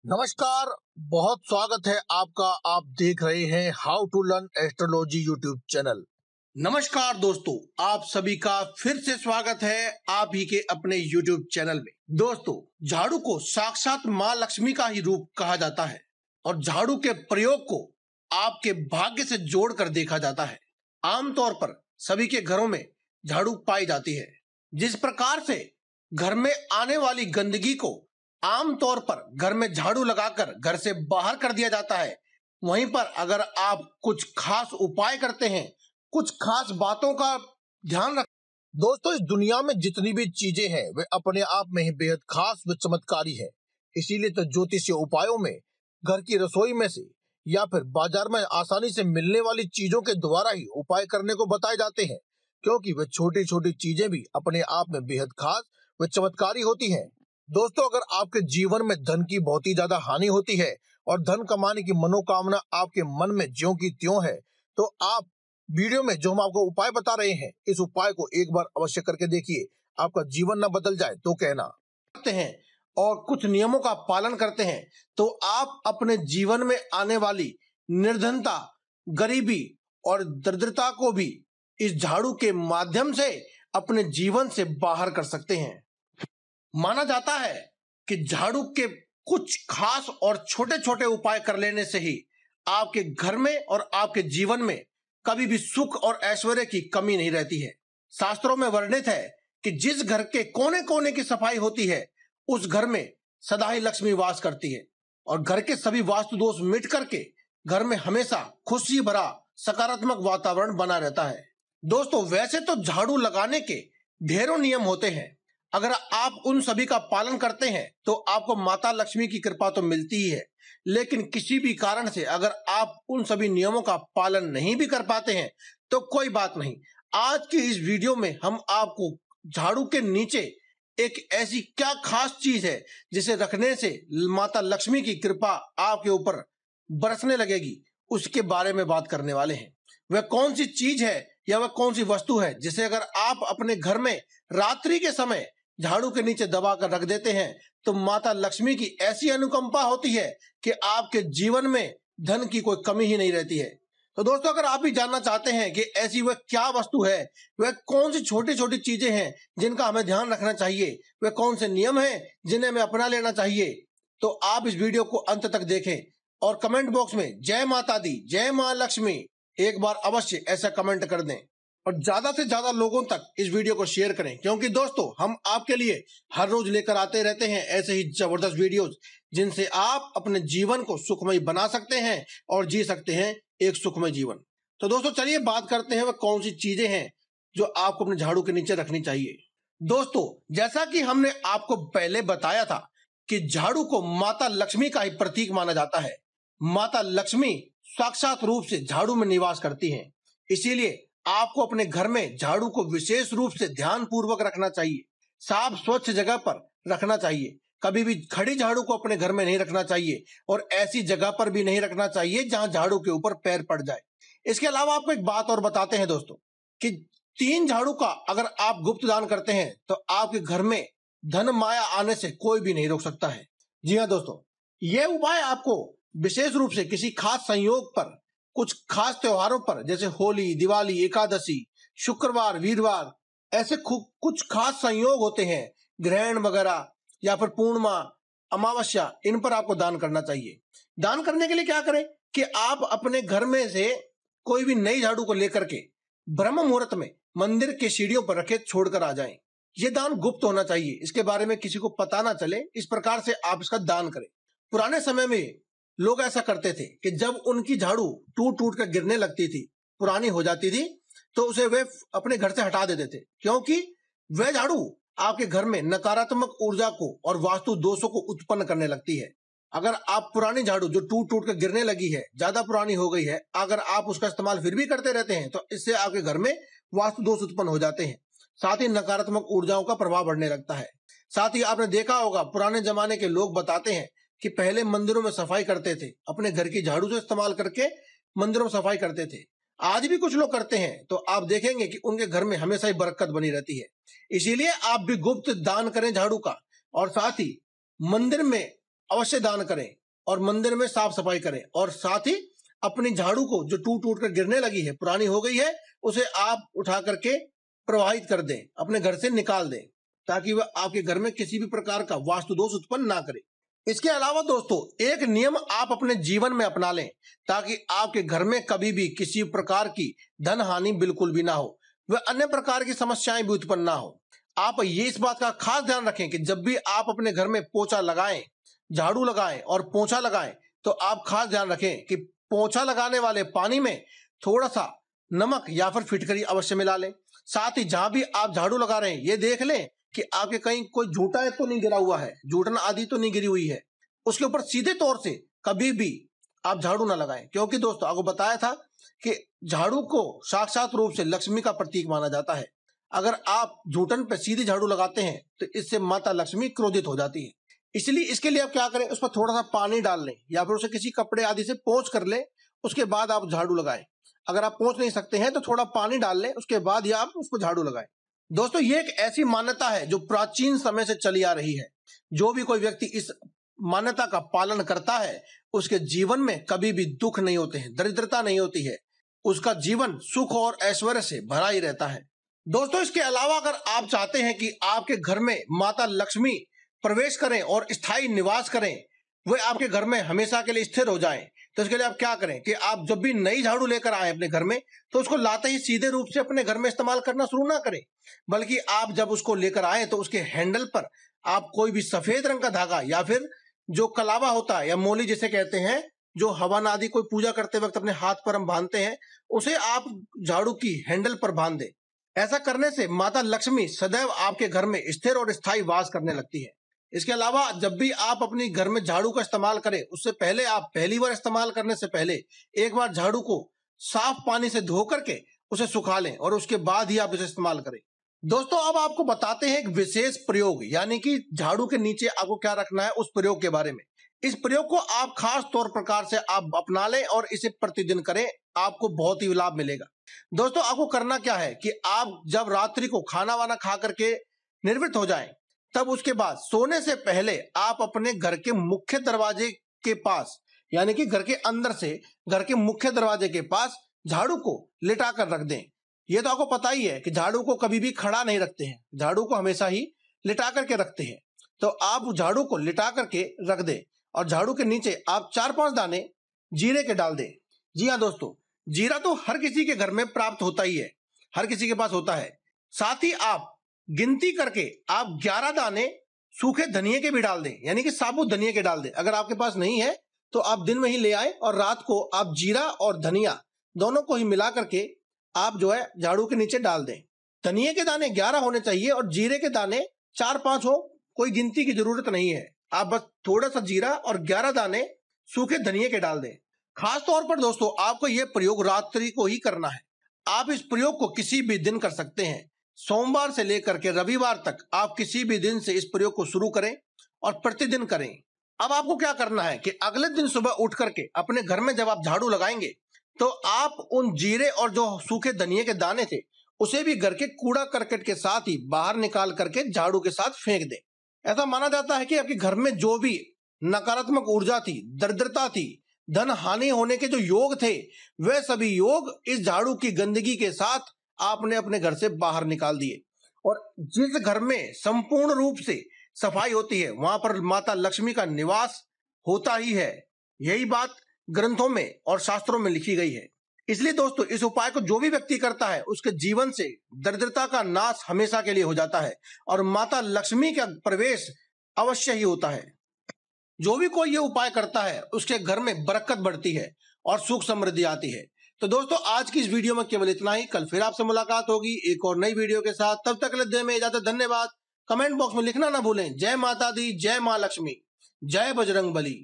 नमस्कार। बहुत स्वागत है आपका। आप देख रहे हैं how to learn astrology YouTube channel. नमस्कार दोस्तों, आप सभी का फिर से स्वागत है आप ही के अपने यूट्यूब चैनल में। दोस्तों, झाड़ू को साक्षात माँ लक्ष्मी का ही रूप कहा जाता है और झाड़ू के प्रयोग को आपके भाग्य से जोड़कर देखा जाता है। आमतौर पर सभी के घरों में झाड़ू पाई जाती है। जिस प्रकार से घर में आने वाली गंदगी को आमतौर पर घर में झाड़ू लगाकर घर से बाहर कर दिया जाता है, वहीं पर अगर आप कुछ खास उपाय करते हैं, कुछ खास बातों का ध्यान रख। दोस्तों, इस दुनिया में जितनी भी चीजें हैं वे अपने आप में ही बेहद खास व चमत्कारी है। इसीलिए तो ज्योतिषीय उपायों में घर की रसोई में से या फिर बाजार में आसानी से मिलने वाली चीजों के द्वारा ही उपाय करने को बताए जाते हैं, क्योंकि वे छोटी छोटी चीजें भी अपने आप में बेहद खास व चमत्कारी होती हैं। दोस्तों, अगर आपके जीवन में धन की बहुत ही ज्यादा हानि होती है और धन कमाने की मनोकामना आपके मन में ज्यों की त्यों है, तो आप वीडियो में जो हम आपको उपाय बता रहे हैं, इस उपाय को एक बार अवश्य करके देखिए। आपका जीवन न बदल जाए तो कहना करते हैं और कुछ नियमों का पालन करते हैं तो आप अपने जीवन में आने वाली निर्धनता, गरीबी और दरिद्रता को भी इस झाड़ू के माध्यम से अपने जीवन से बाहर कर सकते हैं। माना जाता है कि झाड़ू के कुछ खास और छोटे छोटे उपाय कर लेने से ही आपके घर में और आपके जीवन में कभी भी सुख और ऐश्वर्य की कमी नहीं रहती है। शास्त्रों में वर्णित है कि जिस घर के कोने कोने की सफाई होती है, उस घर में सदा ही लक्ष्मी वास करती है और घर के सभी वास्तु दोष मिट करके घर में हमेशा खुशी भरा सकारात्मक वातावरण बना रहता है। दोस्तों, वैसे तो झाड़ू लगाने के ढेरों नियम होते हैं। अगर आप उन सभी का पालन करते हैं तो आपको माता लक्ष्मी की कृपा तो मिलती ही है, लेकिन किसी भी कारण से अगर आप उन सभी नियमों का पालन नहीं भी कर पाते हैं तो कोई बात नहीं। आज की इस वीडियो में हम आपको झाड़ू के नीचे एक ऐसी क्या खास चीज है जिसे रखने से माता लक्ष्मी की कृपा आपके ऊपर बरसने लगेगी, उसके बारे में बात करने वाले हैं। वह कौन सी चीज है या वह कौन सी वस्तु है जिसे अगर आप अपने घर में रात्रि के समय झाड़ू के नीचे दबा कर रख देते हैं तो माता लक्ष्मी की ऐसी अनुकंपा होती है कि आपके जीवन में धन की कोई कमी ही नहीं रहती है। तो दोस्तों, अगर आप भी जानना चाहते हैं कि ऐसी वह क्या वस्तु है, वह कौन सी छोटी छोटी चीजें हैं जिनका हमें ध्यान रखना चाहिए, वह कौन से नियम हैं जिन्हें हमें अपना लेना चाहिए, तो आप इस वीडियो को अंत तक देखें और कमेंट बॉक्स में जय माता दी, जय माँ लक्ष्मी एक बार अवश्य ऐसा कमेंट कर दें और ज्यादा से ज्यादा लोगों तक इस वीडियो को शेयर करें, क्योंकि दोस्तों हम आपके लिए हर रोज लेकर आते रहते हैं ऐसे ही जबरदस्त वीडियोस जिनसे आप अपने जीवन को सुखमय बना सकते हैं और जी सकते हैं एक सुखमय जीवन। तो दोस्तों, चलिए बात करते हैं वह कौन सी चीजें हैं जो आपको अपने झाड़ू के नीचे रखनी चाहिए। दोस्तों, जैसा कि हमने आपको पहले बताया था कि झाड़ू को माता लक्ष्मी का ही प्रतीक माना जाता है। माता लक्ष्मी साक्षात रूप से झाड़ू में निवास करती हैं, इसीलिए आपको अपने घर में झाड़ू को विशेष रूप से ध्यान पूर्वक रखना चाहिए, साफ स्वच्छ जगह पर रखना चाहिए। कभी भी खड़ी झाड़ू को अपने घर में नहीं रखना चाहिए और ऐसी जगह पर भी नहीं रखना चाहिए जहां झाड़ू के ऊपर पैर पड़ जाए। इसके अलावा आपको एक बात और बताते हैं दोस्तों कि 3 झाड़ू का अगर आप गुप्त दान करते हैं तो आपके घर में धन माया आने से कोई भी नहीं रोक सकता है। जी हाँ दोस्तों, यह उपाय आपको विशेष रूप से किसी खास संयोग पर, कुछ खास त्योहारों पर जैसे होली, दिवाली, एकादशी, शुक्रवार, वीरवार, ऐसे कुछ खास संयोग होते हैं, ग्रहण वगैरह या फिर पूर्णिमा, अमावस्या, इन पर आपको दान करना चाहिए। दान करने के लिए क्या करें कि आप अपने घर में से कोई भी नई झाड़ू को लेकर के ब्रह्म मुहूर्त में मंदिर के सीढ़ियों पर रखे छोड़कर आ जाएं। ये दान गुप्त होना चाहिए, इसके बारे में किसी को पता ना चले, इस प्रकार से आप इसका दान करें। पुराने समय में लोग ऐसा करते थे कि जब उनकी झाड़ू टूट टूट कर गिरने लगती थी, पुरानी हो जाती थी, तो उसे वे अपने घर से हटा देते थे, क्योंकि वह झाड़ू आपके घर में नकारात्मक ऊर्जा को और वास्तु दोषों को उत्पन्न करने लगती है। अगर आप पुरानी झाड़ू जो टूट टूट कर गिरने लगी है, ज्यादा पुरानी हो गई है, अगर आप उसका इस्तेमाल फिर भी करते रहते हैं तो इससे आपके घर में वास्तु दोष उत्पन्न हो जाते हैं, साथ ही नकारात्मक ऊर्जाओं का प्रभाव बढ़ने लगता है। साथ ही आपने देखा होगा, पुराने जमाने के लोग बताते हैं कि पहले मंदिरों में सफाई करते थे, अपने घर की झाड़ू से इस्तेमाल करके मंदिरों में सफाई करते थे। आज भी कुछ लोग करते हैं, तो आप देखेंगे कि उनके घर में हमेशा ही बरकत बनी रहती है। इसीलिए आप भी गुप्त दान करें झाड़ू का, और साथ ही मंदिर में अवश्य दान करें और मंदिर में साफ सफाई करें, और साथ ही अपनी झाड़ू को जो टूट टूट कर गिरने लगी है, पुरानी हो गई है, उसे आप उठा करके प्रवाहित कर दें, अपने घर से निकाल दें, ताकि वह आपके घर में किसी भी प्रकार का वास्तु दोष उत्पन्न ना करे। इसके अलावा दोस्तों, एक नियम आप अपने जीवन में अपना लें ताकि आपके घर में कभी भी किसी प्रकार की धन हानि बिल्कुल भी ना हो, वह अन्य प्रकार की समस्याएं भी उत्पन्न ना हो। आप ये इस बात का खास ध्यान रखें कि जब भी आप अपने घर में पोछा लगाएं, झाड़ू लगाएं और पोछा लगाएं, तो आप खास ध्यान रखें कि पोछा लगाने वाले पानी में थोड़ा सा नमक या फिर फिटकरी अवश्य मिला लें। साथ ही जहां भी आप झाड़ू लगा रहे हैं, ये देख लें कि आपके कहीं कोई झूठा तो नहीं गिरा हुआ है, झूठन आदि तो नहीं गिरी हुई है। उसके ऊपर सीधे तौर से कभी भी आप झाड़ू ना लगाएं, क्योंकि दोस्तों आपको बताया था कि झाड़ू को साक्षात रूप से लक्ष्मी का प्रतीक माना जाता है। अगर आप झूठन पे सीधी झाड़ू लगाते हैं तो इससे माता लक्ष्मी क्रोधित हो जाती है। इसलिए इसके लिए आप क्या करें, उस पर थोड़ा सा पानी डाल लें या फिर उसे किसी कपड़े आदि से पोंछ कर लें, उसके बाद आप झाड़ू लगाएं। अगर आप पोंछ नहीं सकते हैं तो थोड़ा पानी डाल लें, उसके बाद ही आप उसको झाड़ू लगाएं। दोस्तों, ये एक ऐसी मान्यता है जो प्राचीन समय से चली आ रही है। जो भी कोई व्यक्ति इस मान्यता का पालन करता है, उसके जीवन में कभी भी दुख नहीं होते हैं, दरिद्रता नहीं होती है, उसका जीवन सुख और ऐश्वर्य से भरा ही रहता है। दोस्तों, इसके अलावा अगर आप चाहते हैं कि आपके घर में माता लक्ष्मी प्रवेश करें और स्थायी निवास करें, वह आपके घर में हमेशा के लिए स्थिर हो जाएं, तो इसके लिए आप क्या करें कि आप जब भी नई झाड़ू लेकर आए अपने घर में, तो उसको लाते ही सीधे रूप से अपने घर में इस्तेमाल करना शुरू ना करें, बल्कि आप जब उसको लेकर आए तो उसके हैंडल पर आप कोई भी सफेद रंग का धागा या फिर जो कलावा होता है या मोली जिसे कहते हैं, जो हवन आदि कोई पूजा करते वक्त अपने हाथ पर हम बांधते हैं, उसे आप झाड़ू की हैंडल पर बांध दें। ऐसा करने से माता लक्ष्मी सदैव आपके घर में स्थिर और स्थायी वास करने लगती है। इसके अलावा जब भी आप अपने घर में झाड़ू का इस्तेमाल करें, उससे पहले आप पहली बार इस्तेमाल करने से पहले एक बार झाड़ू को साफ पानी से धो करके उसे सुखा लें और उसके बाद ही आप इसे इस्तेमाल करें। दोस्तों, अब आपको बताते हैं एक विशेष प्रयोग, यानी कि झाड़ू के नीचे आपको क्या रखना है, उस प्रयोग के बारे में। इस प्रयोग को आप खास तौर प्रकार से आप अपना लें और इसे प्रतिदिन करें, आपको बहुत ही लाभ मिलेगा। दोस्तों, आपको करना क्या है कि आप जब रात्रि को खाना वाना खा करके निर्वृत्त हो जाएं, तब उसके बाद सोने से पहले आप अपने घर के मुख्य दरवाजे के पास, यानी कि घर के अंदर से घर के मुख्य दरवाजे के पास झाड़ू को लिटा कर रख दें। ये तो आपको पता ही है कि झाड़ू को कभी भी खड़ा नहीं रखते हैं, झाड़ू को हमेशा ही लिटा करके रखते हैं। तो आप झाड़ू को लिटा करके रख दें और झाड़ू के नीचे आप 4-5 दाने जीरे के डाल दें। जी हाँ दोस्तों, जीरा तो हर किसी के घर में प्राप्त होता ही है, हर किसी के पास होता है। साथ ही आप गिनती करके आप 11 दाने सूखे धनिये के भी डाल दें, यानी कि साबुत धनिये के डाल दें। अगर आपके पास नहीं है तो आप दिन में ही ले आए और रात को आप जीरा और धनिया दोनों को ही मिला करके आप जो है झाड़ू के नीचे डाल दें। धनिये के दाने 11 होने चाहिए और जीरे के दाने 4-5 हो, कोई गिनती की जरूरत नहीं है। आप बस थोड़ा सा जीरा और 11 दाने सूखे धनिये के डाल दें। खास तौर पर दोस्तों, आपको यह प्रयोग रात्रि को ही करना है। आप इस प्रयोग को किसी भी दिन कर सकते हैं, सोमवार से लेकर के रविवार तक आप किसी भी दिन से इस प्रयोग को शुरू करें और प्रतिदिन करें। अब आपको क्या करना है कि अगले दिन सुबह उठ करके अपने घर में जब आप झाड़ू लगाएंगे, तो आप उन जीरे और जो सूखे धनिये के दाने थे, उसे भी घर के कूड़ा करकट के साथ ही बाहर निकाल करके झाड़ू के साथ फेंक दें। ऐसा माना जाता है कि आपके घर में जो भी नकारात्मक ऊर्जा थी, दरिद्रता थी, धन हानि होने के जो योग थे, वे सभी योग इस झाड़ू की गंदगी के साथ आपने अपने घर से बाहर निकाल दिए। और जिस घर में संपूर्ण रूप से सफाई होती है, वहां पर माता लक्ष्मी का निवास होता ही है। यही बात ग्रंथों में और शास्त्रों में लिखी गई है। इसलिए दोस्तों, इस उपाय को जो भी व्यक्ति करता है, उसके जीवन से दरिद्रता का नाश हमेशा के लिए हो जाता है और माता लक्ष्मी का प्रवेश अवश्य ही होता है। जो भी कोई ये उपाय करता है, उसके घर में बरकत बढ़ती है और सुख समृद्धि आती है। तो दोस्तों, आज की इस वीडियो में केवल इतना ही। कल फिर आपसे मुलाकात होगी एक और नई वीडियो के साथ। तब तक के लिए दें में इजाजत। धन्यवाद। कमेंट बॉक्स में लिखना ना भूलें, जय माता दी, जय माँ लक्ष्मी, जय बजरंग बली।